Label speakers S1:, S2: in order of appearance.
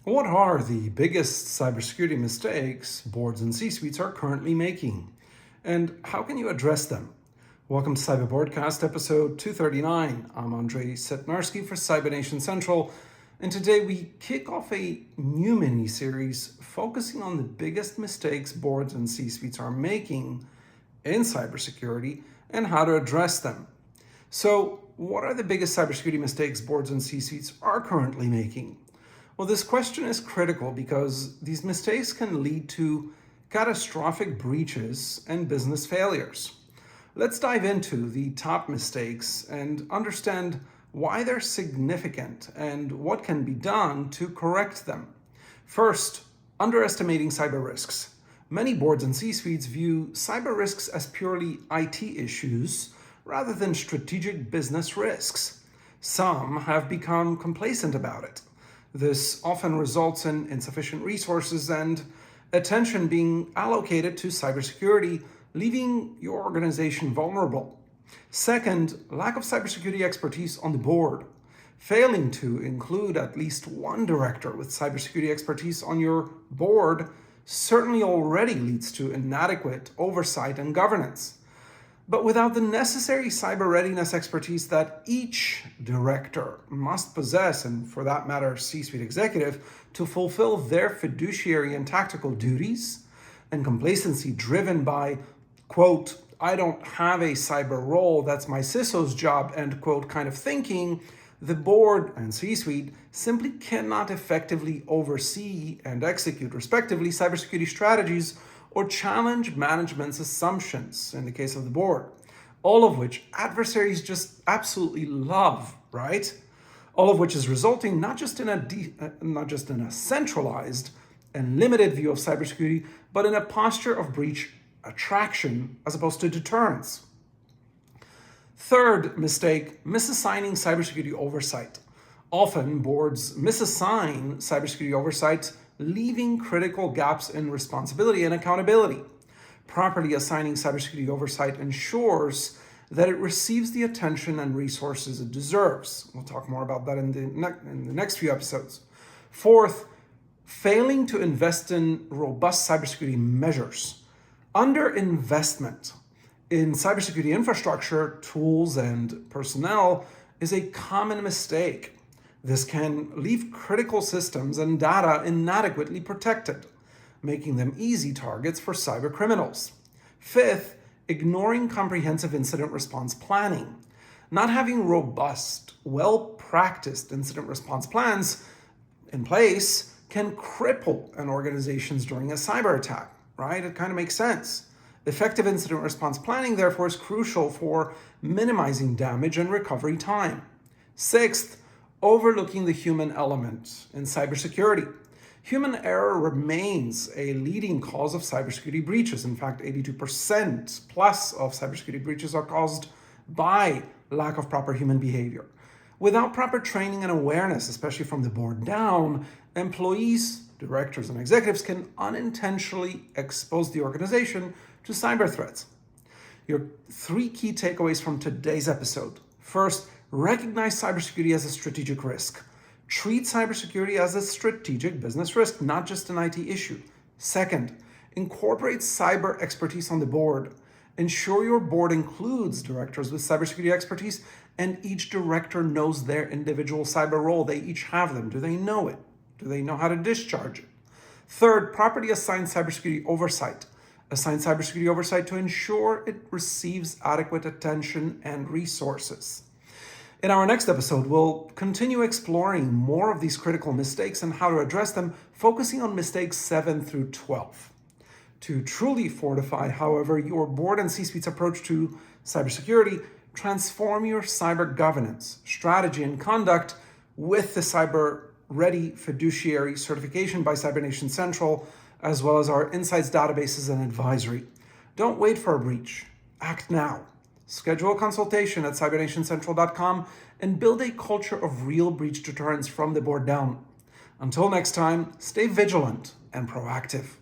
S1: What are the biggest cybersecurity mistakes boards and C-suites are currently making? And how can you address them? Welcome to Cyber Broadcast episode 239. I'm Andrzej Cetnarski for Cyber Nation Central, and today we kick off a new mini-series focusing on the biggest mistakes boards and C-suites are making in cybersecurity and how to address them. So, what are the biggest cybersecurity mistakes boards and C-suites are currently making? Well, this question is critical because these mistakes can lead to catastrophic breaches and business failures. Let's dive into the top mistakes and understand why they're significant and what can be done to correct them. First, underestimating cyber risks. Many boards and C-suites view cyber risks as purely IT issues rather than strategic business risks. Some have become complacent about it. This often results in insufficient resources and attention being allocated to cybersecurity, leaving your organization vulnerable. Second, lack of cybersecurity expertise on the board. Failing to include at least one director with cybersecurity expertise on your board certainly already leads to inadequate oversight and governance. But without the necessary cyber readiness expertise that each director must possess, and for that matter, C-suite executive, to fulfill their fiduciary and tactical duties, and complacency driven by, quote, I don't have a cyber role, that's my CISO's job, end quote, kind of thinking, the board and C-suite simply cannot effectively oversee and execute, respectively, cybersecurity strategies or challenge management's assumptions in the case of the board, all of which adversaries just absolutely love, right? All of which is resulting not just in a centralized and limited view of cybersecurity, but in a posture of breach attraction as opposed to deterrence. Third mistake, misassigning cybersecurity oversight. Often boards misassign cybersecurity oversight, leaving critical gaps in responsibility and accountability. Properly assigning cybersecurity oversight ensures that it receives the attention and resources it deserves. We'll talk more about that in the next few episodes. Fourth, failing to invest in robust cybersecurity measures. Underinvestment in cybersecurity infrastructure, tools, and personnel is a common mistake. This can leave critical systems and data inadequately protected, making them easy targets for cyber criminals. Fifth, ignoring comprehensive incident response planning. Not having robust, well-practiced incident response plans in place can cripple an organization's during a cyber attack, right? It kind of makes sense. Effective incident response planning, therefore, is crucial for minimizing damage and recovery time. Sixth, overlooking the human element in cybersecurity. Human error remains a leading cause of cybersecurity breaches. In fact, 82% plus of cybersecurity breaches are caused by lack of proper human behavior. Without proper training and awareness, especially from the board down, employees, directors, and executives can unintentionally expose the organization to cyber threats. Your three key takeaways from today's episode. First, recognize cybersecurity as a strategic risk. Treat cybersecurity as a strategic business risk, not just an IT issue. Second, incorporate cyber expertise on the board. Ensure your board includes directors with cybersecurity expertise, and each director knows their individual cyber role. They each have them. Do they know it? Do they know how to discharge it? Third, properly assign cybersecurity oversight. Assign cybersecurity oversight to ensure it receives adequate attention and resources. In our next episode, we'll continue exploring more of these critical mistakes and how to address them, focusing on mistakes 7 through 12. To truly fortify, however, your board and C-suite's approach to cybersecurity, transform your cyber governance, strategy, and conduct with the Cyber Ready Fiduciary certification by Cyber Nation Central, as well as our insights databases and advisory. Don't wait for a breach. Act now. Schedule a consultation at cybernationcentral.com and build a culture of real breach deterrence from the board down. Until next time, stay vigilant and proactive.